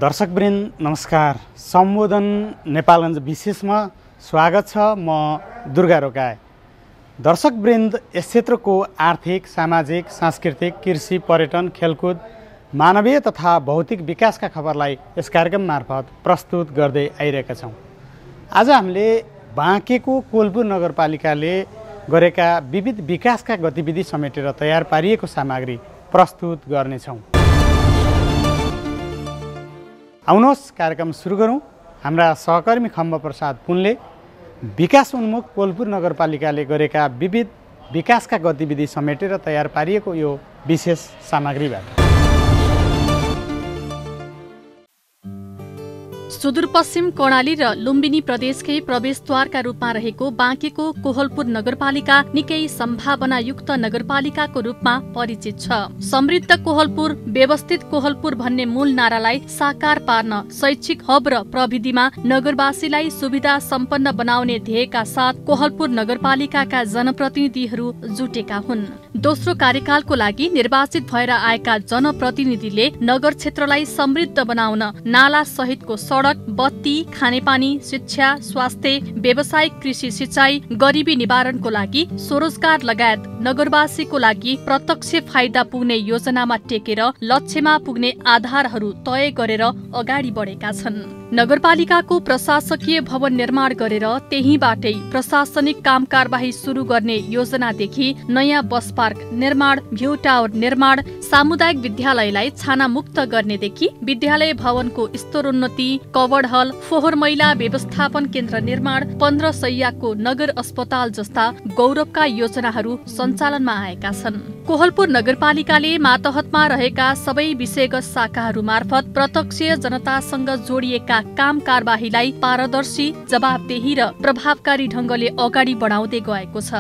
दर्शकवृन्द नमस्कार। सम्बोधन नेपालगञ्ज विशेषमा स्वागत छ। म दुर्गा रोकाए। दर्शकवृन्द यस क्षेत्रको आर्थिक, सामाजिक, सांस्कृतिक, कृषि, पर्यटन, खेलकुद, मानवीय तथा भौतिक विकासका खबरलाई यस कार्यक्रम मार्फत प्रस्तुत गर्दै आइरहेका छौँ। आज हामीले बाँकेको कोलपुर नगरपालिकाले गरेका विविध विकासका गतिविधि समेटेर तयार पारिएको सामग्री प्रस्तुत गर्नेछौँ। आउनुहोस् कार्यक्रम सुरु गरौँ। हाम्रा सहकर्मी खम्ब प्रसाद पुनले विकास उन्मुख कोलपुर नगरपालिकाले गरेका विविध विकासका गतिविधि समेटेर तयार पारिएको यो विशेष सामग्रीबाट। सुदूरपश्चिम कर्णाली र लुम्बिनी प्रदेशकै प्रवेशद्वारका रूपमा रहेको बाँकेको कोहलपुर नगरपालिका निकै सम्भावनायुक्त नगरपालिकाको रूपमा परिचित छ। समृद्ध कोहलपुर, व्यवस्थित कोहलपुर भन्ने मूल नारालाई साकार पार्न शैक्षिक हब र प्रविधिमा नगरवासीलाई सुविधा सम्पन्न बनाउने ध्येयका साथ कोहलपुर नगरपालिकाका जनप्रतिनिधिहरू जुटेका हुन्। दोस्रो कार्यकालको लागि निर्वाचित भएर आएका जनप्रतिनिधिले नगर क्षेत्रलाई समृद्ध बनाउन नाला सहितको सडक, बत्ती, खानेपानी, शिक्षा, स्वास्थ्य, व्यावसायिक, कृषि, सिंचाई, गरिबी निवारणको लागि स्वरोजगार लगायत नगरवासीको लागि प्रत्यक्ष फाइदा पुग्ने योजनामा टेकेर लक्ष्यमा पुग्ने आधारहरू तय गरेर अगाडि बढेका छन्। नगरपालिकाको प्रशासकीय भवन निर्माण गरेर त्यहीबाटै प्रशासनिक काम कारबाही सुरु गर्ने योजनादेखि नयाँ बस पार्क निर्माण, भ्यू टावर निर्माण, सामुदायिक विद्यालयलाई छानामुक्त गर्नेदेखि विद्यालय भवनको स्तरोन्नति, कवर्ड हल, फोहोर मैला व्यवस्थापन केन्द्र निर्माण, 15 शैय्याको नगर अस्पताल जस्ता गौरवका योजनाहरू सञ्चालनमा आएका छन्। कोहलपुर नगरपालिकाले मातहतमा रहेका सबै विषयगत शाखाहरू मार्फत प्रत्यक्ष जनतासँग जोडिएका काम कारबाहीलाई पारदर्शी, जवाबदेही र प्रभावकारी ढंगले अगाडि बढाउँदै गएको छ।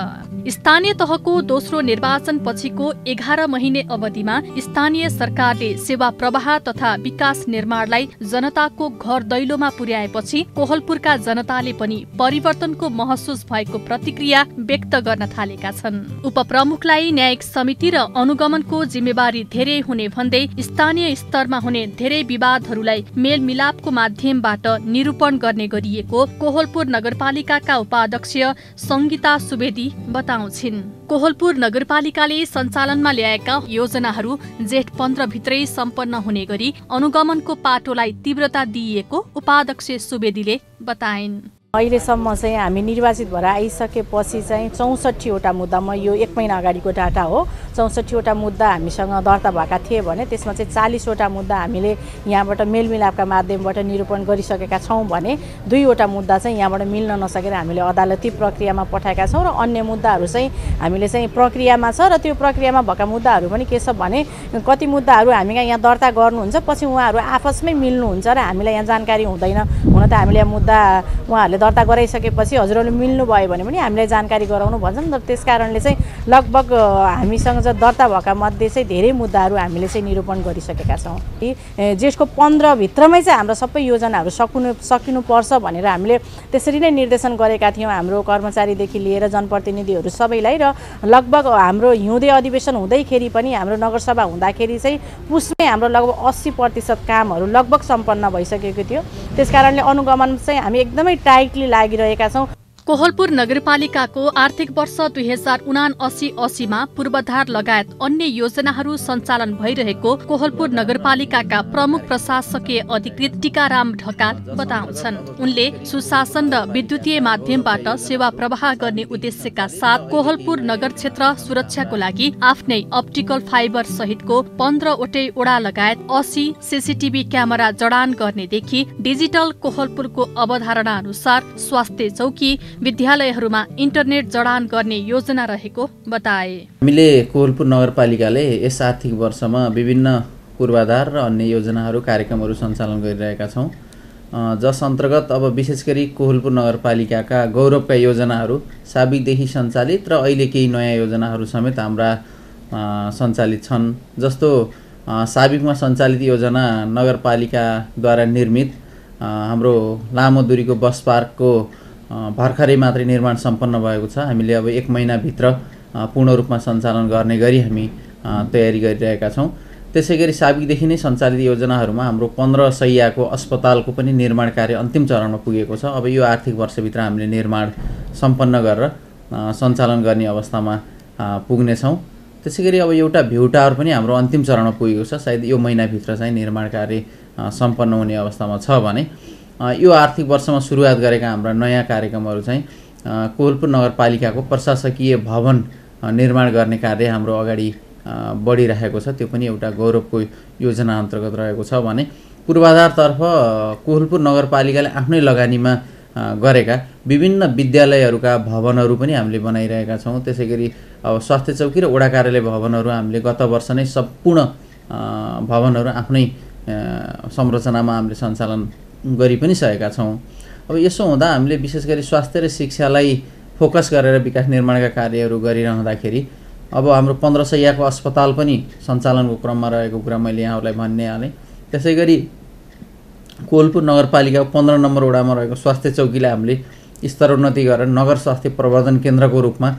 स्थानीय तहको दोस्रो निर्वाचन पछिको 11 महिने अवधिमा स्थानीय सरकारले सेवा प्रवाह तथा विकास निर्माणलाई जनताको घर दैलोमा पुर्याएपछि कोहलपुरका जनताले पनि परिवर्तनको महसुस भएको प्रतिक्रिया व्यक्त गर्न थालेका छन्। उपप्रमुखलाई न्यायिक समिति र अनुगमनको जिम्मेवारी धेरै हुने भन्दै स्थानीय स्तरमा हुने धेरै विवादहरूलाई मेलमिलापको माध्यमबाट निरूपण गर्ने गरिएको कोहलपुर नगरपालिकाका उपाध्यक्ष संगीता सुवेदी बताउँछिन्। कोहलपुर नगरपालिकाले सञ्चालनमा ल्याएका योजनाहरू जेठ 15 भित्रै सम्पन्न हुने गरी अनुगमनको पाटोलाई तीव्रता दिइएको उपाध्यक्ष सुवेदीले बताइन्। अहिलेसम्म चाहिँ हामी निर्वाचित भएर आइसकेपछि चाहिँ 64 वटा मुद्दामा, यो 1 महिना अगाडिको डाटा हो, 64 वटा मुद्दा हामीसँग दर्ता भएका थिए भने त्यसमा चाहिँ 40 वटा मुद्दा हामीले यहाँबाट मेलमिलापका माध्यमबाट निरूपण गरिसकेका छौँ भने 2 वटा मुद्दा चाहिँ यहाँबाट मिल्न नसकेर हामीले अदालती प्रक्रियामा पठाएका छौँ र अन्य मुद्दाहरू चाहिँ हामीले चाहिँ प्रक्रियामा छ। र त्यो प्रक्रियामा भएका मुद्दाहरू पनि के छ भने कति मुद्दाहरू हामीलाई यहाँ दर्ता गर्नुहुन्छ, पछि उहाँहरू आपसमै मिल्नुहुन्छ र हामीलाई यहाँ जानकारी हुँदैन। हुन त हामीले मुद्दा उहाँहरूले दर्ता गराइसकेपछि हजुरहरूले मिल्नुभयो भने पनि हामीलाई जानकारी गराउनु भन्छन्। र त्यस कारणले चाहिँ लगभग हामीसँग चाहिँ दर्ता भएका मध्ये चाहिँ धेरै मुद्दाहरू हामीले चाहिँ निरूपण गरिसकेका छौँ। जेठको 15 भित्रमै चाहिँ हाम्रो सबै योजनाहरू सकिनुपर्छ भनेर हामीले त्यसरी नै निर्देशन गरेका थियौँ हाम्रो कर्मचारीदेखि लिएर जनप्रतिनिधिहरू सबैलाई। र लगभग हाम्रो हिउँदे अधिवेशन हुँदैखेरि पनि हाम्रो नगरसभा हुँदाखेरि चाहिँ पुसमै हाम्रो लगभग 80% कामहरू लगभग सम्पन्न भइसकेको थियो। त्यसकारणले अनुगमन चाहिँ हामी एकदमै टाइटली लागिरहेका छौँ। कोहलपुर नगरपालिकाको आर्थिक वर्ष 2079-80 मा पूर्वाधार लगायत अन्य योजनाहरू सञ्चालन भइरहेको कोहलपुर नगरपालिकाका प्रमुख प्रशासकीय अधिकृत टीकाराम ढकाल बताउँछन्। उनले सुशासन र विद्युतीय माध्यमबाट सेवा प्रवाह गर्ने उद्देश्यका साथ कोहलपुर नगर क्षेत्र सुरक्षाको लागि आफ्नै अप्टिकल फाइबर सहितको 15 वटै ओडा लगायत 80 सीसीटीभी क्यामेरा जडान गर्नेदेखि डिजिटल कोहलपुरको अवधारणा अनुसार स्वास्थ्य चौकी, विद्यालयहरूमा इन्टरनेट जडान गर्ने योजना रहेको बताए। हामीले कोहलपुर नगरपालिकाले यस आर्थिक वर्षमा विभिन्न पूर्वाधार र अन्य योजनाहरू, कार्यक्रमहरू सञ्चालन गरिरहेका छौँ, जस अन्तर्गत अब विशेष गरी कोहलपुर नगरपालिकाका गौरवका योजनाहरू साबिकदेखि सञ्चालित र अहिले केही नयाँ योजनाहरू समेत हाम्रा सञ्चालित छन्। जस्तो साबिकमा सञ्चालित योजना नगरपालिकाद्वारा निर्मित हाम्रो लामो दूरीको बस पार्कको भर्खरै मात्रै निर्माण सम्पन्न भएको छ। हामीले अब 1 महिनाभित्र पूर्ण रूपमा सञ्चालन गर्ने गरी हामी तयारी गरिरहेका छौँ। त्यसैगरी साबिकदेखि नै सञ्चालित योजनाहरूमा हाम्रो 15 शैय्याको अस्पतालको पनि निर्माण कार्य अन्तिम चरणमा पुगेको छ। अब यो आर्थिक वर्षभित्र हामीले निर्माण सम्पन्न गरेर सञ्चालन गर्ने अवस्थामा पुग्नेछौँ। त्यसैगरी अब एउटा भ्यू टावर पनि हाम्रो अन्तिम चरणमा पुगेको छ। सायद यो महिनाभित्र चाहिँ निर्माण कार्य सम्पन्न हुने अवस्थामा छ भने यो आर्थिक वर्षमा सुरुवात गरेका हाम्रा नयाँ कार्यक्रमहरू चाहिँ कोहलपुर नगरपालिकाको प्रशासकीय भवन निर्माण गर्ने कार्य हाम्रो अगाडि बढिरहेको छ। त्यो पनि एउटा गौरवको योजना अन्तर्गत रहेको छ भने पूर्वाधारतर्फ कोहलपुर नगरपालिकाले आफ्नै लगानीमा गरेका विभिन्न विद्यालयहरूका भवनहरू पनि हामीले बनाइरहेका छौँ। त्यसैगरी अब स्वास्थ्य चौकी र वडा कार्यालय भवनहरू हामीले गत वर्ष नै सम्पूर्ण भवनहरू आफ्नै संरचनामा हामीले सञ्चालन गरि पनि सकेका छौँ। अब यसो हुँदा हामीले विशेष गरी स्वास्थ्य र शिक्षालाई फोकस गरेर विकास निर्माणका कार्यहरू गरिरहँदाखेरि अब हाम्रो 15 शैय्याको अस्पताल पनि सञ्चालनको क्रममा रहेको कुरा मैले यहाँहरूलाई भन्ने हालेँ। त्यसैगरी कोहलपुर नगरपालिकाको 15 नम्बर वडामा रहेको स्वास्थ्य चौकीलाई हामीले स्तरोन्नति गरेर नगर स्वास्थ्य प्रवर्धन केन्द्रको रूपमा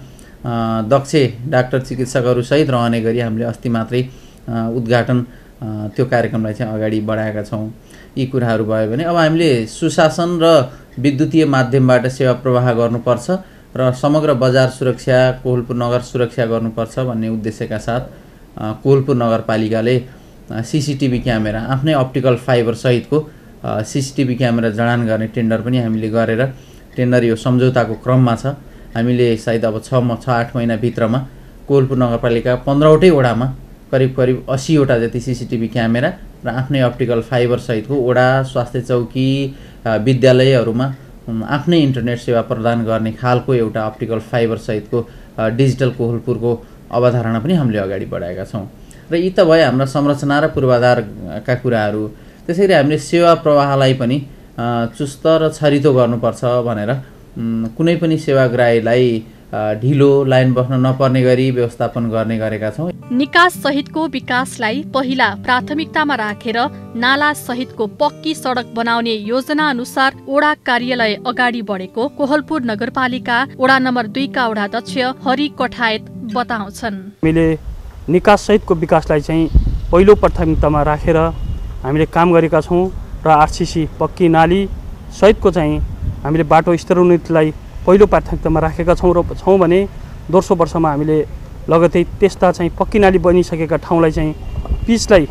दक्ष डाक्टर चिकित्सकहरू सहित रहने गरी हामीले अस्ति मात्रै उद्घाटन त्यो कार्यक्रमलाई चाहिँ अगाडि बढाएका छौँ। यी कुराहरू भयो भने अब हामीले सुशासन र विद्युतीय माध्यमबाट सेवा प्रवाह गर्नुपर्छ र समग्र बजार सुरक्षा कोहलपुर नगर सुरक्षा गर्नुपर्छ भन्ने उद्देश्यका साथ कोहलपुर नगरपालिकाले सीसीटीभी क्यामेरा आफ्नै अप्टिकल फाइबर सहितको सीसीटीभी क्यामेरा जडान गर्ने टेन्डर पनि हामीले गरेर टेन्डर यो सम्झौताको क्रममा छ। हामीले सायद अब 6-8 महिनाभित्रमा कोहलपुर नगरपालिका 15वटै वडामा करिब 80वटा जति सीसीटीभी क्यामेरा र आफ्नै अप्टिकल फाइबर सहितको वडा स्वास्थ्य चौकी विद्यालयहरूमा आफ्नै इन्टरनेट सेवा प्रदान गर्ने खालको एउटा अप्टिकल फाइबर सहितको डिजिटल कोहलपुरको अवधारणा पनि हामीले अगाडि बढाएका छौँ। र यी त भए हाम्रा संरचना र पूर्वाधारका कुराहरू। त्यसैगरी हामीले सेवा प्रवाहलाई पनि चुस्त र छरितो गर्नुपर्छ भनेर कुनै पनि सेवाग्राहीलाई ढिलो लाइन बस्न नपर्ने गरी व्यवस्थापन गर्ने गरेका छौँ। निकास सहितको विकासलाई पहिला प्राथमिकतामा राखेर नाला सहितको पक्की सडक बनाउने योजना अनुसार वडा कार्यालय अगाडि बढेको कोहलपुर नगरपालिका वडा नम्बर 2 का वडाध्यक्ष हरि कठायत बताउँछन्। हामीले निकास सहितको विकासलाई चाहिँ पहिलो प्राथमिकतामा राखेर हामीले काम गरेका छौँ र आरसीसी पक्की नाली सहितको चाहिँ हामीले बाटो स्तरोन्नतिलाई पहिलो प्राथमिकतामा राखेका छौँ भने दोस्रो वर्षमा हामीले लगतै त्यस्ता चाहिँ पक्की नाली बनिसकेका ठाउँलाई चाहिँ पिचलाई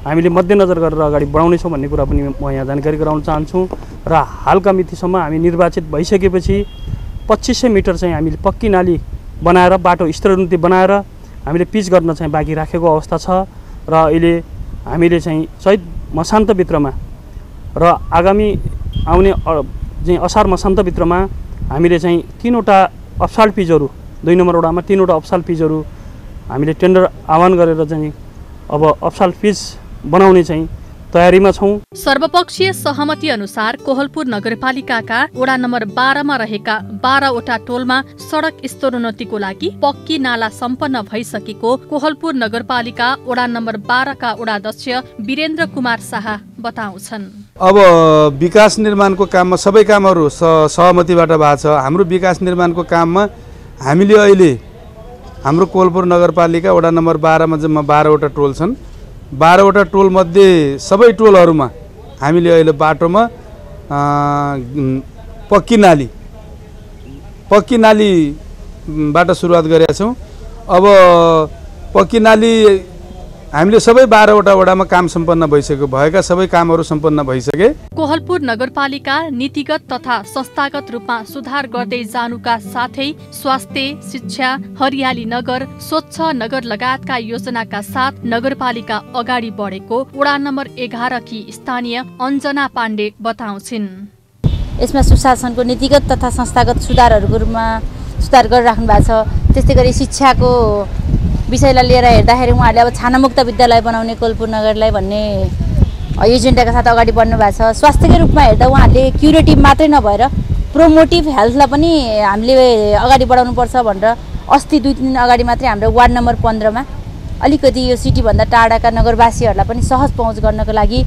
हामीले मध्यनजर गरेर अगाडि बढाउनेछौँ भन्ने कुरा पनि म यहाँ जानकारी गराउन चाहन्छु। र हालका मितिसम्म हामी निर्वाचित भइसकेपछि 2500 मिटर चाहिँ हामीले पक्की नाली बनाएर बाटो स्तरोन्नति बनाएर हामीले पिच गर्न चाहिँ बाँकी राखेको अवस्था छ र अहिले हामीले चाहिँ चैत मसान्तभित्रमा र आगामी आउने चाहिँ असार मसान्तभित्रमा हामीले चाहिँ 3वटा अप्साल पिचहरू 2 नम्बर वडामा 3वटा अप्साल पिचहरू हामीले टेन्डर आह्वान गरेर चाहिँ अब अप्साल पिच बनाउने चाहिँ तयारीमा छौँ। सर्वपक्षीय सहमति अनुसार कोहलपुर नगरपालिकाका वडा नम्बर 12 मा रहेका 12वटा टोलमा सडक स्तरोन्नतिको लागि पक्की नाला सम्पन्न भइसकेको कोहलपुर नगरपालिका वडा नम्बर 12 का वडाध्यक्ष वीरेन्द्र कुमार शाह बताउँछन्। अब विकास निर्माणको काममा सबै कामहरू सहमतिबाट भएको छ। हाम्रो विकास निर्माणको काममा हामीले अहिले हाम्रो कोहलपुर नगरपालिका वडा नम्बर 12 मा जम्मा 12वटा टोल छन्। 12वटा टोल मध्ये सबै टोलहरूमा हामीले अहिले बाटोमा पक्की नालीबाट सुरुवात गरेका छौँ। अब पक्की नाली हामीले सबै 12वटा वडामा काम सम्पन्न भइसक्यो, भएका सबै कामहरू सम्पन्न भइसके। कोहलपुर नगरपालिका नीतिगत तथा संस्थागत रूपमा सुधार गर्दै जानुका साथै स्वास्थ्य, शिक्षा, हरियाली नगर, स्वच्छ नगर लगायतका योजनाका साथ नगरपालिका अगाडि बढेको वडा नम्बर 11 की स्थानीय अञ्जना पाण्डे बताउँछिन्। यसमा सुशासनको नीतिगत तथा संस्थागत सुधारहरूको रूपमा सुधार गरिराख्नु भएको छ। त्यस्तै गरी शिक्षाको विषयलाई लिएर हेर्दाखेरि उहाँहरूले अब छानामुक्त विद्यालय बनाउने कोहलपुर नगरलाई भन्ने एजेन्डाका साथ अगाडि बढ्नु भएको छ। स्वास्थ्यकै रूपमा हेर्दा उहाँहरूले क्युरेटिभ मात्रै नभएर प्रोमोटिभ हेल्थलाई पनि हामीले अगाडि बढाउनुपर्छ भनेर अस्ति 2-3 दिन अगाडि मात्रै हाम्रो वार्ड नम्बर 15 मा अलिकति यो सिटीभन्दा टाढाका नगरवासीहरूलाई पनि सहज पहुँच गर्नको लागि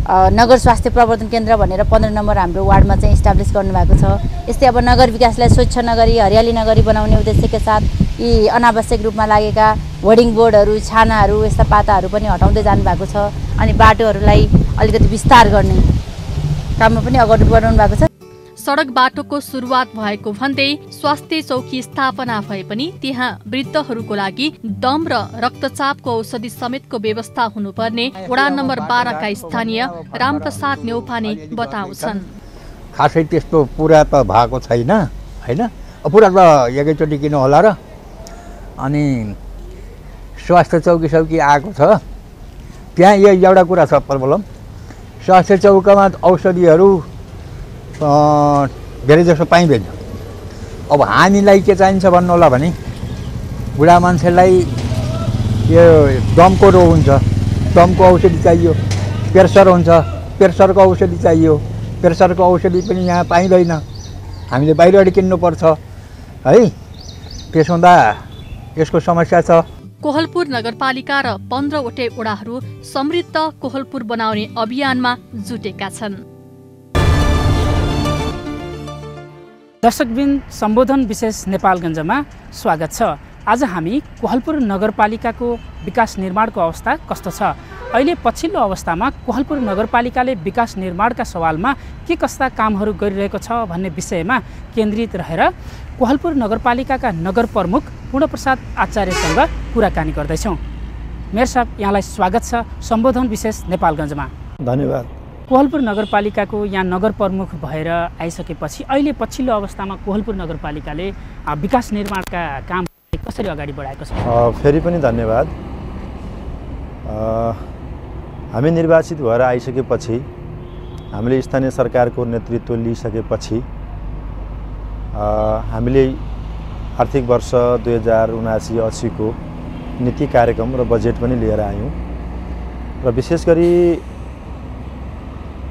नगर स्वास्थ्य प्रवर्धन केन्द्र भनेर 15 नम्बर हाम्रो वार्डमा चाहिँ इस्टाब्लिस गर्नुभएको छ। यस्तै अब नगर विकासलाई स्वच्छ नगरी हरियाली नगरी बनाउने उद्देश्यका साथ यी अनावश्यक रूपमा लागेका होर्डिङ बोर्डहरू छानाहरू यस्ता पाताहरू पनि हटाउँदै जानुभएको छ। अनि बाटोहरूलाई अलिकति विस्तार गर्ने काममा पनि अगाडि बढाउनु भएको छ। सडक बाटोको सुरुवात भएको भन्दै स्वास्थ्य चौकी स्थापना भए पनि त्यहाँ वृद्धहरूको लागि दम र रक्तचापको औषधि समेतको व्यवस्था हुनुपर्ने वडा नम्बर 12 का स्थानीय रामप्रसाद न्यौपाने बताउँछन्। खासै त्यस्तो पुरा त भएको छैन हैन, पुरा त एकैचोटि किन होला र। अनि स्वास्थ्य चौकी आएको छ, त्यहाँ एउटा कुरा छ प्रब्लम, स्वास्थ्य चौकीमा औषधिहरू धेरै जसो पाइँदैन। अब हामीलाई के चाहिन्छ भन्नु होला भने बुढा मान्छेलाई यो दमको रोग हुन्छ, दमको औषधि चाहियो, प्रेसर हुन्छ, प्रेसरको औषधि चाहियो, प्रेसरको औषधि पनि यहाँ पाइँदैन, हामीले बाहिरबाट किन्नुपर्छ है। त्यसो हुँदा यसको समस्या छ। कोहलपुर नगरपालिका र 15 वटै वडाहरू समृद्ध कोहलपुर बनाउने अभियानमा जुटेका छन्। दर्शकबिन सम्बोधन विशेष नेपालगञ्जमा स्वागत छ। आज हामी कोहलपुर नगरपालिकाको विकास निर्माणको अवस्था कस्तो छ, अहिले पछिल्लो अवस्थामा कोहलपुर नगरपालिकाले विकास निर्माणका सवालमा के कस्ता कामहरू गरिरहेको छ भन्ने विषयमा केन्द्रित रहेर कोहलपुर नगरपालिकाका नगर प्रमुख पूर्णप्रसाद आचार्यसँग कुराकानी गर्दैछौँ। मेयर साहब, यहाँलाई स्वागत छ सम्बोधन विशेष नेपालगञ्जमा। धन्यवाद। कोहलपुर नगरपालिकाको यहाँ नगर प्रमुख भएर आइसकेपछि अहिले पछिल्लो अवस्थामा कोहलपुर नगरपालिकाले विकास निर्माणका काम कसरी अगाडि बढाएको छ? फेरि पनि धन्यवाद। हामी निर्वाचित भएर आइसकेपछि, हामीले स्थानीय सरकारको नेतृत्व लिइसकेपछि हामीले आर्थिक वर्ष 2079-80 को नीति कार्यक्रम र बजेट पनि लिएर आयौँ र विशेष गरी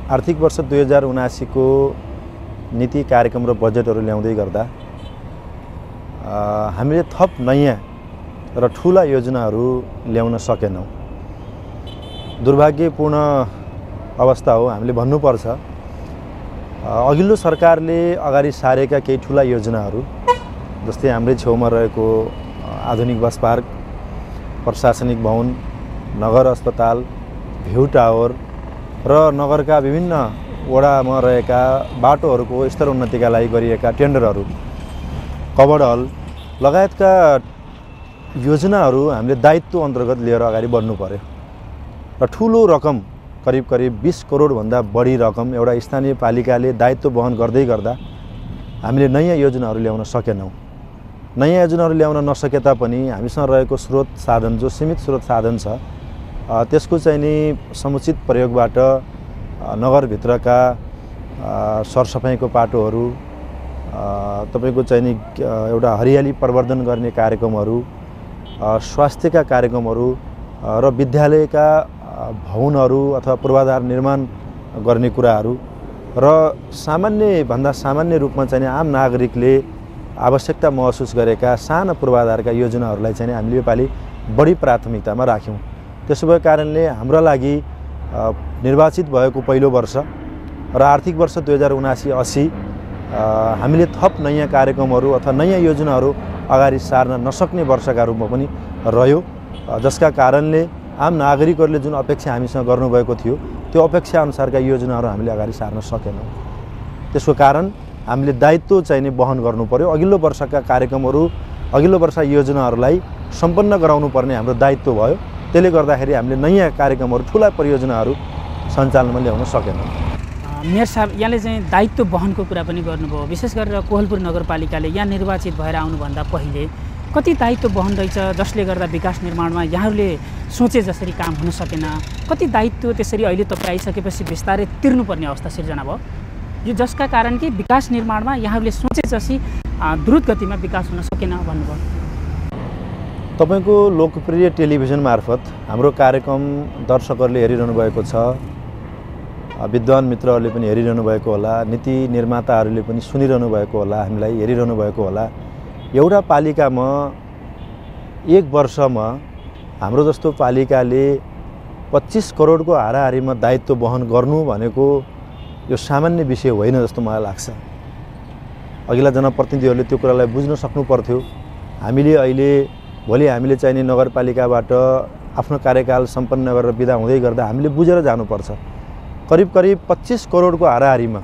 आर्थिक वर्ष 2079 को नीति कार्यक्रम र बजेटहरू ल्याउँदै गर्दा हामीले थप नयाँ र ठुला योजनाहरू ल्याउन सकेनौँ। दुर्भाग्यपूर्ण अवस्था हो, हामीले भन्नुपर्छ। अघिल्लो सरकारले अगाडि सारेका केही ठुला योजनाहरू, जस्तै हाम्रै छेउमा रहेको आधुनिक बस पार्क, प्रशासनिक भवन, नगर अस्पताल, भ्यू टावर र नगरका विभिन्न वडामा रहेका बाटोहरूको स्तर उन्नतिका लागि गरिएका टेन्डरहरू, कभर्ड हल लगायतका योजनाहरू हामीले दायित्व अन्तर्गत लिएर अगाडि बढ्नु पर्यो र ठुलो रकम करिब 20 करोडभन्दा बढी रकम एउटा स्थानीय पालिकाले दायित्व वहन गर्दै गर्दा हामीले नयाँ योजनाहरू ल्याउन सकेनौँ। नयाँ योजनाहरू ल्याउन नसके तापनि हामीसँग रहेको स्रोत साधन, जो सीमित स्रोत साधन छ, त्यसको चाहिँ नि समुचित प्रयोगबाट नगरभित्रका सरसफाइको पाटोहरू, तपाईको चाहिँ नि एउटा हरियाली प्रवर्धन गर्ने कार्यक्रमहरू, स्वास्थ्यका कार्यक्रमहरू र विद्यालयका भवनहरू अथवा पूर्वाधार निर्माण गर्ने कुराहरू र सामान्यभन्दा सामान्य रूपमा चाहिँ आम नागरिकले आवश्यकता महसुस गरेका साना पूर्वाधारका योजनाहरूलाई चाहिँ हामीले योपालि बढी प्राथमिकतामा राख्यौँ। त्यसो भएको कारणले हाम्रा लागि निर्वाचित भएको पहिलो वर्ष र आर्थिक वर्ष 2079-80 हामीले थप नयाँ कार्यक्रमहरू अथवा नयाँ योजनाहरू अगाडि सार्न नसक्ने वर्षका रूपमा पनि रह्यो, जसका कारणले आम नागरिकहरूले जुन अपेक्षा हामीसँग गर्नुभएको थियो त्यो अपेक्षा अनुसारका योजनाहरू हामीले अगाडि सार्न सकेनौँ। त्यसको कारण हामीले दायित्व चाहिँ नि वहन गर्नु पर्यो। अघिल्लो वर्षका कार्यक्रमहरू, अघिल्लो वर्ष योजनाहरूलाई सम्पन्न गराउनु पर्ने हाम्रो दायित्व भयो। त्यसले गर्दाखेरि हामीले नयाँ कार्यक्रमहरू, ठुला परियोजनाहरू सञ्चालनमा ल्याउन सकेनौँ। मेयर साहब, यहाँले चाहिँ दायित्व वहनको कुरा पनि गर्नुभयो। विशेष गरेर कोहलपुर नगरपालिकाले यहाँ निर्वाचित भएर आउनुभन्दा पहिले कति दायित्व वहन रहेछ, जसले गर्दा विकास निर्माणमा यहाँहरूले सोचे जसरी काम हुन सकेन? कति दायित्व त्यसरी अहिले तपाईँ आइसकेपछि बिस्तारै तिर्नुपर्ने अवस्था सिर्जना भयो, यो जसका कारण कि विकास निर्माणमा यहाँहरूले सोचे जसरी द्रुत गतिमा विकास हुन सकेन भन्नुभयो? तपाईँको लोकप्रिय टेलिभिजन मार्फत हाम्रो कार्यक्रम दर्शकहरूले हेरिरहनु भएको छ, विद्वान मित्रहरूले पनि हेरिरहनु भएको होला, नीति निर्माताहरूले पनि सुनिरहनु भएको होला, हामीलाई हेरिरहनु भएको होला। एउटा पालिकामा एक वर्षमा हाम्रो जस्तो पालिकाले 25 करोडको हाराहारीमा दायित्व वहन गर्नु भनेको यो सामान्य विषय होइन जस्तो मलाई लाग्छ। अघिल्ला जनप्रतिनिधिहरूले त्यो कुरालाई बुझ्न सक्नु पर्थ्यो। हामीले अहिले भोलि हामीले चाहिने नगरपालिकाबाट आफ्नो कार्यकाल सम्पन्न गरेर बिदा हुँदै गर्दा हामीले बुझेर जानुपर्छ। करिब 25 करोडको हाराहारीमा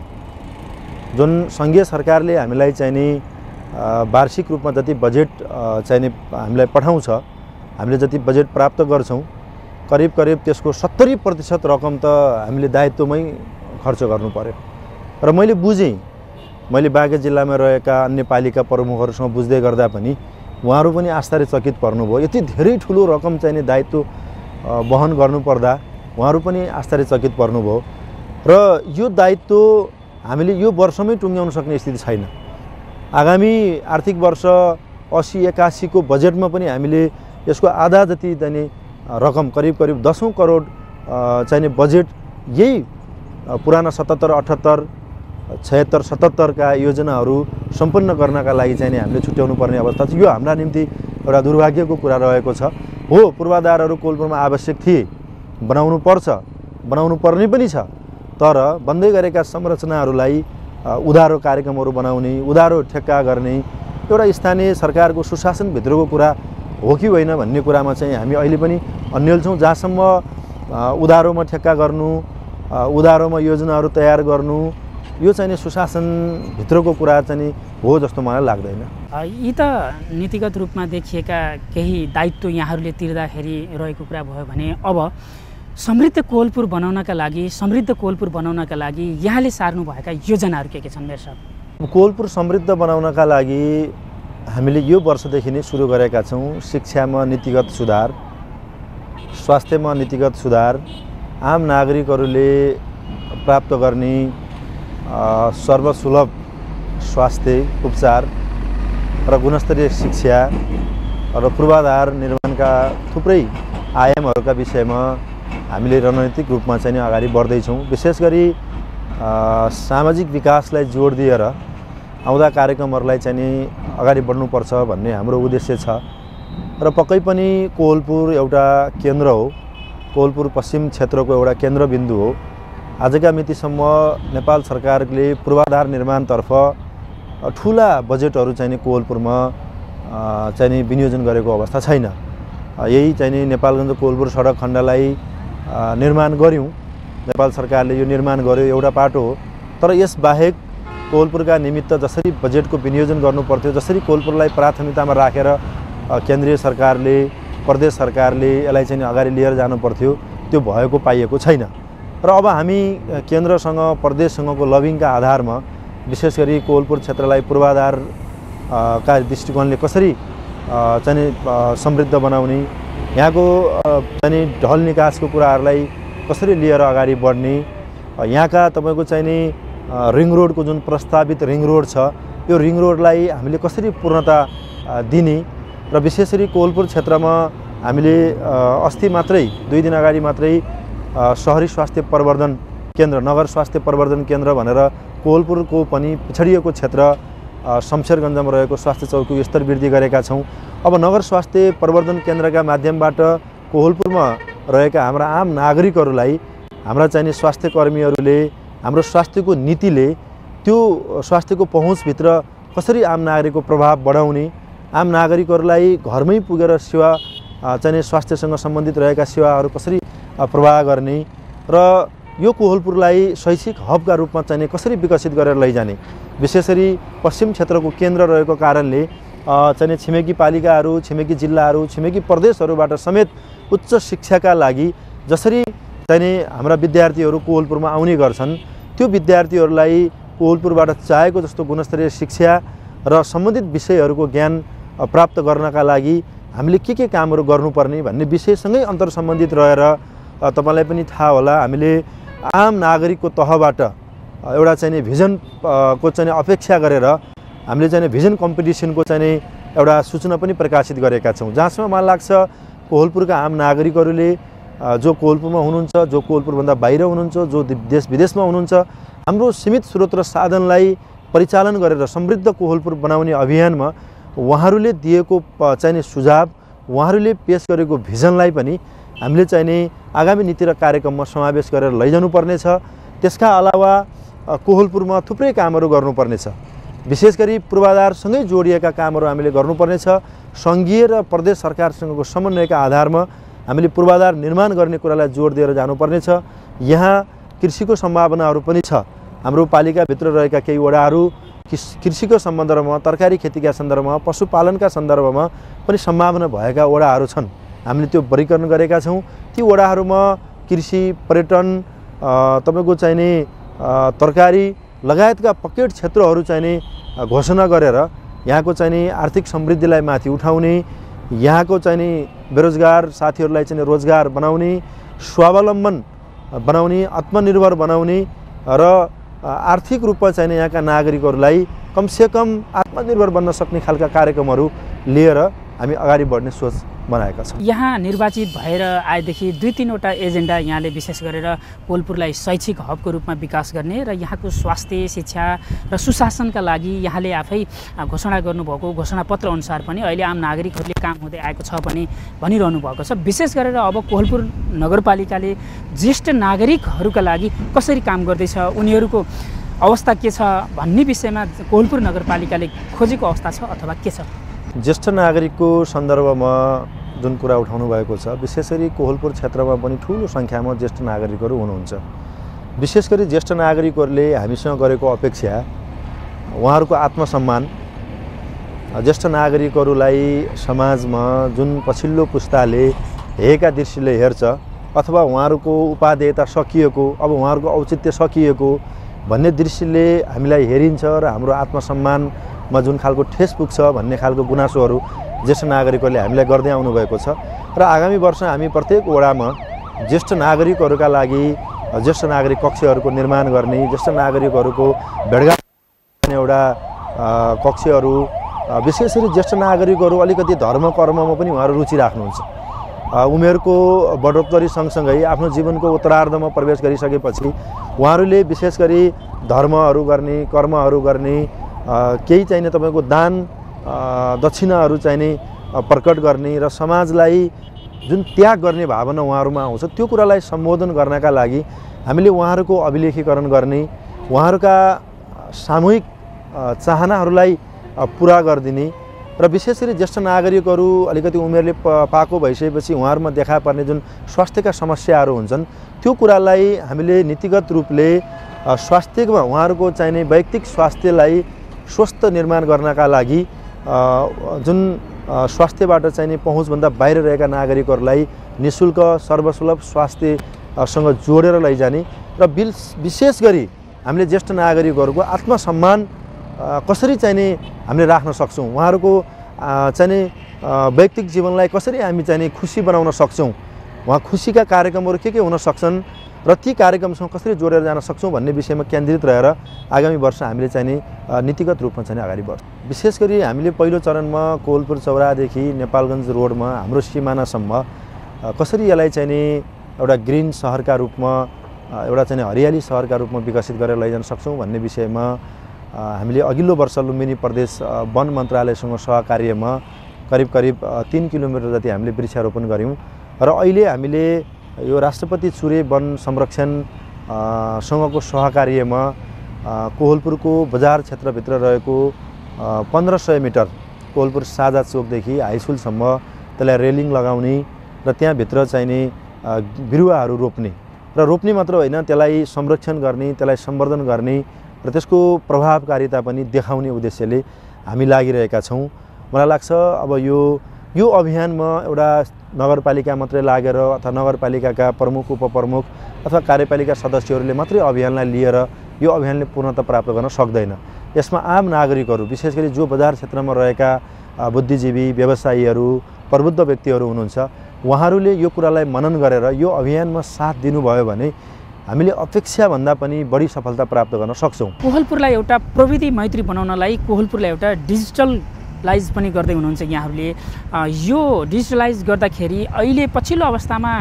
जुन सङ्घीय सरकारले हामीलाई चाहिने वार्षिक रूपमा जति बजेट चाहिने हामीलाई पठाउँछ, हामीले जति बजेट प्राप्त गर्छौँ, करिब त्यसको 70% रकम त हामीले दायित्वमै खर्च गर्नु पर्यो। र मैले बुझेँ, मैले बाँके जिल्लामा रहेका अन्य पालिका प्रमुखहरूसँग बुझ्दै गर्दा पनि उहाँहरू पनि आश्चर्यचकित पर्नुभयो। यति धेरै ठुलो रकम चाहिने दायित्व वहन गर्नुपर्दा उहाँहरू पनि आश्चर्यचकित पर्नुभयो। र यो दायित्व हामीले यो वर्षमै टुङ्ग्याउन सक्ने स्थिति छैन। आगामी आर्थिक वर्ष 80-81 को बजेटमा पनि हामीले यसको आधा जति चाहिने रकम करिब 10 करोड चाहिने बजेट यही पुराना 77, 78, 76, 77 का योजनाहरू सम्पन्न गर्नका लागि चाहिँ हामीले छुट्याउनु पर्ने अवस्था छ। यो हाम्रा निम्ति एउटा दुर्भाग्यको कुरा रहेको छ। हो, पूर्वाधारहरू कोलपुरमा आवश्यक थिए, बनाउनु पर्छ, बनाउनु पर्ने पनि छ। तर बन्दै गरेका संरचनाहरूलाई उधारो कार्यक्रमहरू बनाउने, उधारो ठेक्का गर्ने एउटा स्थानीय सरकारको सुशासनभित्रको कुरा हो कि होइन भन्ने कुरामा चाहिँ हामी अहिले पनि अन्यल छौँ। जहाँसम्म उधारोमा ठेक्का गर्नु, उधारोमा योजनाहरू तयार गर्नु, यो चाहिँ सुशासनभित्रको कुरा चाहिँ हो जस्तो मलाई लाग्दैन। यी त नीतिगत रूपमा देखिएका केही दायित्व यहाँहरूले तिर्दाखेरि रहेको कुरा भयो भने अब समृद्ध कोहलपुर बनाउनका लागि यहाँले सार्नुभएका योजनाहरू के छन् मेयर साहब? कोहलपुर समृद्ध बनाउनका लागि हामीले यो वर्षदेखि नै सुरु गरेका छौँ। शिक्षामा नीतिगत सुधार, स्वास्थ्यमा नीतिगत सुधार, आम नागरिकहरूले प्राप्त गर्ने सर्वसुलभ स्वास्थ्य उपचार र गुणस्तरीय शिक्षा र पूर्वाधार निर्माणका थुप्रै आयामहरूका विषयमा हामीले रणनीतिक रूपमा चाहिँ अगाडि बढ्दैछौँ। विशेष गरी सामाजिक विकासलाई जोड दिएर आउँदा कार्यक्रमहरूलाई चाहिँ अगाडि बढ्नुपर्छ भन्ने हाम्रो उद्देश्य छ। र पक्कै पनि कोहलपुर एउटा केन्द्र हो, कोहलपुर पश्चिम क्षेत्रको एउटा केन्द्रबिन्दु हो। आजका मितिसम्म नेपाल सरकारले पूर्वाधार निर्माणतर्फ ठुला बजेटहरू चाहिँ कोहलपुरमा चाहिँ विनियोजन गरेको अवस्था छैन। यही चाहिँ नेपालगञ्ज कोहलपुर सडक खण्डलाई निर्माण गऱ्यौँ, नेपाल सरकारले यो निर्माण गर्यो, एउटा पाटो हो। तर यसबाहेक कोहलपुरका निमित्त जसरी बजेटको विनियोजन गर्नुपर्थ्यो, जसरी कोहलपुरलाई प्राथमिकतामा राखेर केन्द्रीय सरकारले, प्रदेश सरकारले यसलाई चाहिँ अगाडि लिएर जानुपर्थ्यो, त्यो भएको पाइएको छैन। र अब हामी केन्द्रसँग प्रदेशसँगको लबिङका आधारमा विशेष गरी कोहलपुर क्षेत्रलाई पूर्वाधार का दृष्टिकोणले कसरी चाहिँ समृद्ध बनाउने, यहाँको चाहिँ ढल निकासको कुराहरूलाई कसरी लिएर अगाडि बढ्ने, यहाँका तपाईँको चाहिँ रिङ रोडको जुन प्रस्तावित रिङ रोड छ, यो रिङ रोडलाई हामीले कसरी पूर्णता दिने र विशेष गरी कोहलपुर क्षेत्रमा हामीले अस्ति मात्रै 2 दिन अगाडि मात्रै शहरी स्वास्थ्य प्रवर्धन केन्द्र, नगर स्वास्थ्य प्रवर्धन केन्द्र भनेर कोहलपुरको पनि पिछडिएको क्षेत्र शमशेरगञ्जमा रहेको स्वास्थ्य चौकीको स्तर वृद्धि गरेका छौँ। अब नगर स्वास्थ्य प्रवर्धन केन्द्रका माध्यमबाट कोहलपुरमा रहेका हाम्रा आम नागरिकहरूलाई हाम्रा चाहिने स्वास्थ्य कर्मीहरूले, हाम्रो स्वास्थ्यको नीतिले त्यो स्वास्थ्यको पहुँचभित्र कसरी आम नागरिकको प्रभाव बढाउने, आम नागरिकहरूलाई घरमै पुगेर सेवा चाहिँ स्वास्थ्यसँग सम्बन्धित रहेका सेवाहरू कसरी प्रवाह गर्ने र यो कोहलपुरलाई शैक्षिक हबका रूपमा चाहिँ कसरी विकसित गरेर लैजाने। विशेष गरी पश्चिम क्षेत्रको केन्द्र रहेको कारणले चाहिँ छिमेकी पालिकाहरू, छिमेकी जिल्लाहरू, छिमेकी प्रदेशहरूबाट समेत उच्च शिक्षाका लागि जसरी चाहिँ हाम्रा विद्यार्थीहरू कोहलपुरमा आउने गर्छन्, त्यो विद्यार्थीहरूलाई कोहलपुरबाट चाहेको जस्तो गुणस्तरीय शिक्षा र सम्बन्धित विषयहरूको ज्ञान प्राप्त गर्नका लागि हामीले के कामहरू गर्नुपर्ने भन्ने विषयसँगै अन्तर सम्बन्धित रहेर तपाईलाई पनि थाहा होला, हामीले आम नागरिकको तहबाट एउटा चाहिँ भिजन को चाहिँ अपेक्षा गरेर हामीले चाहिँ भिजन कम्पिटिसनको चाहिँ एउटा सूचना पनि प्रकाशित गरेका छौँ। जहाँसम्म मलाई लाग्छ कोहलपुरका आम नागरिकहरूले जो कोहलपुरमा हुनुहुन्छ, जो कोहलपुरभन्दा बाहिर हुनुहुन्छ, जो देश विदेशमा हुनुहुन्छ, हाम्रो सीमित स्रोत र साधनलाई परिचालन गरेर समृद्ध कोहलपुर बनाउने अभियानमा उहाँहरूले दिएको चाहिने सुझाव, उहाँहरूले पेश गरेको भिजनलाई पनि हामीले चाहिँ नि आगामी नीति र कार्यक्रममा समावेश गरेर लैजानुपर्नेछ। त्यसका अलावा कोहलपुरमा थुप्रै कामहरू गर्नुपर्नेछ। विशेष गरी पूर्वाधारसँगै जोडिएका कामहरू हामीले गर्नुपर्नेछ। सङ्घीय र प्रदेश सरकारसँगको समन्वयका आधारमा हामीले पूर्वाधार निर्माण गर्ने कुरालाई जोड दिएर जानुपर्नेछ। यहाँ कृषिको सम्भावनाहरू पनि छ। हाम्रो पालिकाभित्र रहेका केही वडाहरू कृषिको सन्दर्भमा, तरकारी खेतीका सन्दर्भमा, पशुपालनका सन्दर्भमा पनि सम्भावना भएका वडाहरू छन्। हामीले त्यो वर्गीकरण गरेका छौँ। ती वडाहरूमा कृषि, पर्यटन, तपाईँको चाहिँ नि तरकारी लगायतका पकेट क्षेत्रहरू चाहिँ नि घोषणा गरेर यहाँको चाहिँ नि आर्थिक समृद्धिलाई माथि उठाउने, यहाँको चाहिँ नि बेरोजगार साथीहरूलाई चाहिँ रोजगार बनाउने, स्वावलम्बन बनाउने, आत्मनिर्भर बनाउने र आर्थिक रूपमा चाहिँ नि यहाँका नागरिकहरूलाई कमसेकम आत्मनिर्भर बन्न सक्ने खालका कार्यक्रमहरू लिएर हामी अगाडि बढ्ने सोच बनाएका छौँ। यहाँ निर्वाचित भएर आएदेखि 2-3वटा एजेन्डा यहाँले विशेष गरेर कोहलपुरलाई शैक्षिक हबको रूपमा विकास गर्ने र यहाँको स्वास्थ्य, शिक्षा र सुशासनका लागि यहाँले आफै घोषणा गर्नुभएको घोषणापत्र अनुसार पनि अहिले आम नागरिकहरूले काम हुँदै आएको छ पनि भनिरहनु भएको छ। विशेष गरेर अब कोहलपुर नगरपालिकाले ज्येष्ठ नागरिकहरूका लागि कसरी काम गर्दैछ, उनीहरूको अवस्था के छ भन्ने विषयमा कोहलपुर नगरपालिकाले खोजेको अवस्था छ अथवा के छ? ज्येष्ठ नागरिकको सन्दर्भमा जुन कुरा उठाउनु भएको छ, विशेष गरी कोहलपुर क्षेत्रमा पनि ठुलो सङ्ख्यामा ज्येष्ठ नागरिकहरू हुनुहुन्छ। विशेष गरी ज्येष्ठ नागरिकहरूले हामीसँग गरेको अपेक्षा उहाँहरूको आत्मसम्मान, ज्येष्ठ नागरिकहरूलाई समाजमा जुन पछिल्लो पुस्ताले हेरेका दृष्टिले हेर्छ अथवा उहाँहरूको उपादेयता सकिएको, अब उहाँहरूको औचित्य सकिएको भन्ने दृष्टिले हामीलाई हेरिन्छ र हाम्रो आत्मसम्मानमा जुन खालको ठेस पुग्छ भन्ने खालको गुनासोहरू ज्येष्ठ नागरिकहरूले हामीलाई गर्दै आउनुभएको छ। र आगामी वर्ष हामी प्रत्येक वडामा ज्येष्ठ नागरिकहरूका लागि ज्येष्ठ नागरिक कक्षहरूको निर्माण गर्ने, ज्येष्ठ नागरिकहरूको भेटघाट गर्ने एउटा कक्षहरू, विशेष गरी ज्येष्ठ नागरिकहरू अलिकति धर्म कर्ममा पनि उहाँहरू रुचि राख्नुहुन्छ। उमेरको बढोत्तरी सँगसँगै आफ्नो जीवनको उत्तरार्धमा प्रवेश गरिसकेपछि उहाँहरूले विशेष गरी धर्महरू गर्ने, कर्महरू गर्ने, केही चाहिने तपाईँको दान दक्षिणाहरू चाहिने प्रकट गर्ने र समाजलाई जुन त्याग गर्ने भावना उहाँहरूमा आउँछ त्यो कुरालाई सम्बोधन गर्नका लागि हामीले उहाँहरूको अभिलेखीकरण गर्ने, उहाँहरूका सामूहिक चाहनाहरूलाई पुरा गरिदिने र विशेष गरी ज्येष्ठ नागरिकहरू अलिकति उमेरले पाको भइसकेपछि उहाँहरूमा देखा पर्ने जुन स्वास्थ्यका समस्याहरू हुन्छन् त्यो कुरालाई हामीले नीतिगत रूपले स्वास्थ्यमा उहाँहरूको चाहिने वैयक्तिक स्वास्थ्यलाई स्वस्थ निर्माण गर्नका लागि जुन स्वास्थ्यबाट चाहिने पहुँचभन्दा बाहिर रहेका नागरिकहरूलाई निःशुल्क सर्वसुलभ स्वास्थ्यसँग जोडेर लैजाने र विशेष गरी हामीले ज्येष्ठ नागरिकहरूको आत्मसम्मान कसरी चाहिने हामीले राख्न सक्छौँ, उहाँहरूको चाहिने वैयक्तिक जीवनलाई कसरी हामी चाहिने खुसी बनाउन सक्छौँ, उहाँ खुसीका कार्यक्रमहरू के हुन सक्छन् र ती कार्यक्रमसँग कसरी जोडेर जान सक्छौँ भन्ने विषयमा केन्द्रित रहेर आगामी वर्ष हामीले चाहिने नीतिगत रूपमा चाहिँ अगाडि बढ्छौँ। विशेष गरी हामीले पहिलो चरणमा कोहलपुर चौरादेखि नेपालगञ्ज रोडमा हाम्रो सिमानासम्म कसरी यसलाई चाहिने एउटा ग्रिन सहरका रूपमा, एउटा चाहिँ हरियाली सहरका रूपमा विकसित गरेर लैजान सक्छौँ भन्ने विषयमा हामीले अघिल्लो वर्ष लुम्बिनी प्रदेश वन मन्त्रालयसँग सहकार्यमा करिब 3 किलोमिटर जति हामीले वृक्षारोपण गऱ्यौँ र अहिले हामीले यो राष्ट्रपति चुरे वन संरक्षण सँगको सहकार्यमा कोहलपुरको बजार क्षेत्रभित्र रहेको 1500 मिटर कोहलपुर साझा चोकदेखि हाइस्कुलसम्म त्यसलाई रेलिङ लगाउने र त्यहाँभित्र चाहिने बिरुवाहरू रोप्ने र रोप्ने मात्र होइन, त्यसलाई संरक्षण गर्ने, त्यसलाई सम्वर्धन गर्ने र त्यसको प्रभावकारिता पनि देखाउने उद्देश्यले हामी लागिरहेका छौँ। मलाई लाग्छ अब यो अभियानमा एउटा नगरपालिका मात्रै लागेर अथवा नगरपालिकाका प्रमुख उपप्रमुख अथवा कार्यपालिका सदस्यहरूले मात्रै अभियानलाई लिएर यो अभियानले पूर्णता प्राप्त गर्न सक्दैन। यसमा आम नागरिकहरू विशेष गरी जो बजार क्षेत्रमा रहेका बुद्धिजीवी, व्यवसायीहरू, प्रबुद्ध व्यक्तिहरू हुनुहुन्छ उहाँहरूले यो कुरालाई मनन गरेर यो अभियानमा साथ दिनुभयो भने हामीले अपेक्षाभन्दा पनि बढी सफलता प्राप्त गर्न सक्छौँ। कोहलपुरलाई एउटा प्रविधि मैत्री बनाउनलाई कोहलपुरलाई एउटा डिजिटलाइज पनि गर्दै हुनुहुन्छ यहाँहरूले। यो डिजिटलाइज गर्दाखेरि अहिले पछिल्लो अवस्थामा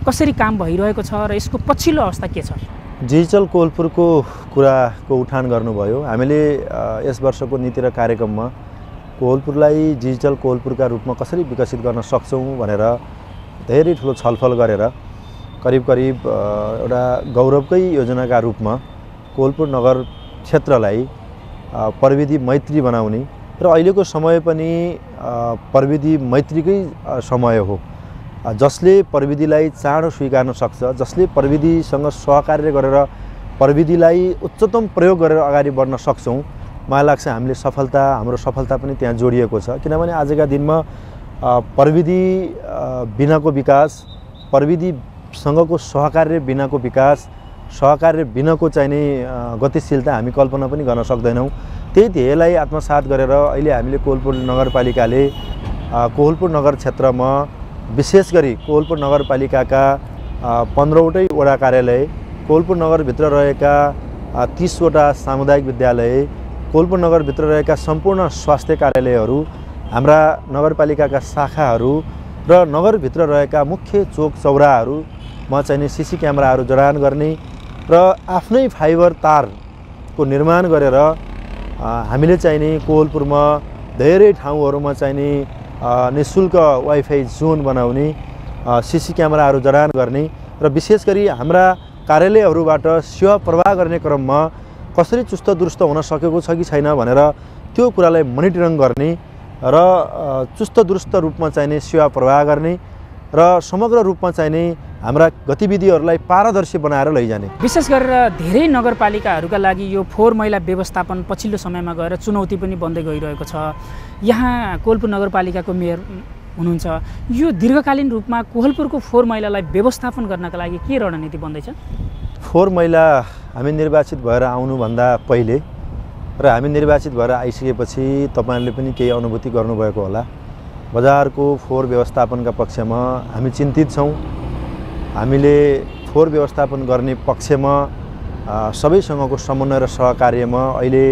कसरी काम भइरहेको छ र यसको पछिल्लो अवस्था के छ? डिजिटल कोहलपुरको कुराको उठान गर्नुभयो। हामीले यस वर्षको नीति र कार्यक्रममा कोहलपुरलाई डिजिटल कोहलपुरका रूपमा कसरी विकसित गर्न सक्छौँ भनेर धेरै ठुलो छलफल गरेर करिब एउटा गौरवकै योजनाका रूपमा कोहलपुर नगर क्षेत्रलाई प्रविधि मैत्री बनाउने र अहिलेको समय पनि प्रविधि मैत्रीकै समय हो, जसले प्रविधिलाई चाँडो स्वीकार्न सक्छ, जसले प्रविधिसँग सहकार्य गरेर प्रविधिलाई उच्चतम प्रयोग गरेर अगाडि बढ्न सक्छौँ। मलाई लाग्छ हाम्रो सफलता पनि त्यहाँ जोडिएको छ। किनभने आजका दिनमा प्रविधि बिनाको विकास, प्रविधिसँगको सहकार्य बिनाको विकास, सहकार्य बिनाको चाहिने गतिशीलता हामी कल्पना पनि गर्न सक्दैनौँ। त्यही ध्येयलाई आत्मसात गरेर अहिले हामीले कोहलपुर नगरपालिकाले कोहलपुर नगर क्षेत्रमा विशेष गरी कोहलपुर नगरपालिकाका 15वटै वडा कार्यालय, कोहलपुर नगरभित्र रहेका 30वटा सामुदायिक विद्यालय, कोहलपुर नगरभित्र रहेका सम्पूर्ण स्वास्थ्य कार्यालयहरू, हाम्रा नगरपालिकाका शाखाहरू र नगरभित्र रहेका मुख्य चोक चौराहरूमा चाहिने सीसी क्यामेराहरू जडान गर्ने र आफ्नै फाइबर तारको निर्माण गरेर हामीले चाहिने कोहलपुरमा धेरै ठाउँहरूमा चाहिने निःशुल्क वाइफाई जोन बनाउने, सीसी क्यामेराहरू जडान गर्ने र विशेष गरी हाम्रा कार्यालयहरूबाट सेवा प्रवाह गर्ने क्रममा कसरी चुस्त दुरुस्त हुन सकेको छ कि छैन भनेर त्यो कुरालाई मोनिटरिङ गर्ने र चुस्त दुरुस्त रूपमा चाहिने सेवा प्रवाह गर्ने र समग्र रूपमा चाहिने हाम्रा गतिविधिहरूलाई पारदर्शी बनाएर लैजाने। विशेष गरेर धेरै नगरपालिकाहरूका लागि यो फोहोर मैला व्यवस्थापन पछिल्लो समयमा गएर चुनौती पनि बन्दै गइरहेको छ। यहाँ कोहलपुर नगरपालिकाको मेयर हुनुहुन्छ, यो दीर्घकालीन रूपमा कोहलपुरको फोहोर मैलालाई व्यवस्थापन गर्नका लागि के रणनीति बन्दैछ? फोहोर मैला हामी निर्वाचित भएर आउनुभन्दा पहिले र हामी निर्वाचित भएर आइसकेपछि तपाईँहरूले पनि केही अनुभूति गर्नुभएको होला। बजारको फोहोर व्यवस्थापनका पक्षमा हामी चिन्तित छौँ। हामीले फोहोर व्यवस्थापन गर्ने पक्षमा सबैसँगको समन्वय र सहकार्यमा अहिले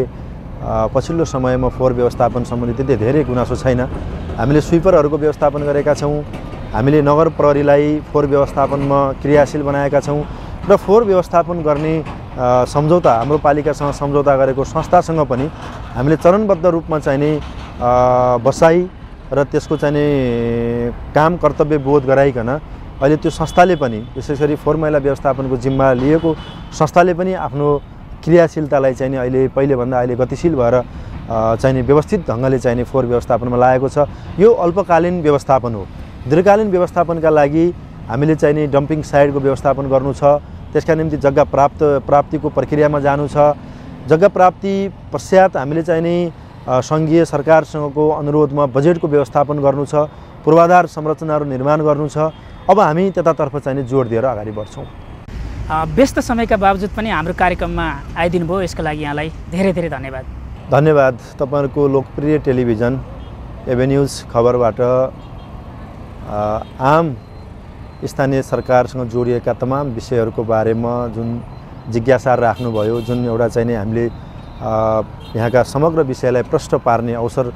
पछिल्लो समयमा फोहोर व्यवस्थापन सम्बन्धी त्यति धेरै गुनासो छैन। हामीले स्विपरहरूको व्यवस्थापन गरेका छौँ, हामीले नगर प्रहरीलाई फोहोर व्यवस्थापनमा क्रियाशील बनाएका छौँ र फोहोर व्यवस्थापन गर्ने सम्झौता हाम्रो पालिकासँग सम्झौता गरेको संस्थासँग पनि हामीले चरणबद्ध रूपमा चाहिने बसाई र त्यसको चाहिने काम कर्तव्य बोध गराइकन अहिले त्यो संस्थाले पनि विशेष गरी फोहोर मैला व्यवस्थापनको जिम्मा लिएको संस्थाले पनि आफ्नो क्रियाशीलतालाई चाहिने अहिले पहिलेभन्दा अहिले गतिशील भएर चाहिने व्यवस्थित ढङ्गले चाहिने फोहोर व्यवस्थापनमा लागेको छ। यो अल्पकालीन व्यवस्थापन हो। दीर्घकालीन व्यवस्थापनका लागि हामीले चाहिने डम्पिङ साइटको व्यवस्थापन गर्नु छ। त्यसका निम्ति जग्गा प्राप्तिको प्रक्रियामा जानु छ। जग्गा प्राप्ति पश्चात हामीले चाहिने सङ्घीय सरकारसँगको अनुरोधमा बजेटको व्यवस्थापन गर्नु छ, पूर्वाधार संरचनाहरू निर्माण गर्नु छ। अब हामी त्यतातर्फ चाहिने जोड दिएर अगाडि बढ्छौँ। व्यस्त समयका बावजुद पनि हाम्रो कार्यक्रममा आइदिनु भयो, यसको लागि यहाँलाई धेरै धेरै धन्यवाद। धन्यवाद। तपाईँहरूको लोकप्रिय टेलिभिजन एभेन्यूज खबरबाट आम स्थानीय सरकारसँग जोडिएका तमाम विषयहरूको बारेमा जुन जिज्ञासा राख्नुभयो, जुन एउटा चाहिने हामीले यहाँका समग्र विषयलाई प्रष्ट पार्ने अवसर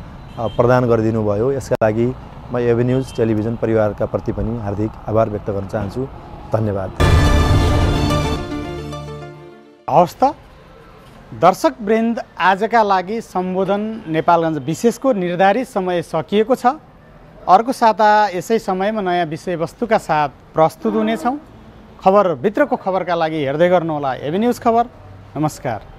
प्रदान गरिदिनु भयो, यसका लागि म एभेन्यूज टेलिभिजन परिवारका प्रति पनि हार्दिक आभार व्यक्त गर्न चाहन्छु। धन्यवाद। हवस् त दर्शकवृन्द, आजका लागि सम्बोधन नेपालगञ्ज विशेषको निर्धारित समय सकिएको छ। अर्को साता यसै समयमा नयाँ विषयवस्तुका साथ प्रस्तुत हुनेछौँ। खबरभित्रको खबरका लागि हेर्दै गर्नुहोला एभेन्यूज खबर। नमस्कार।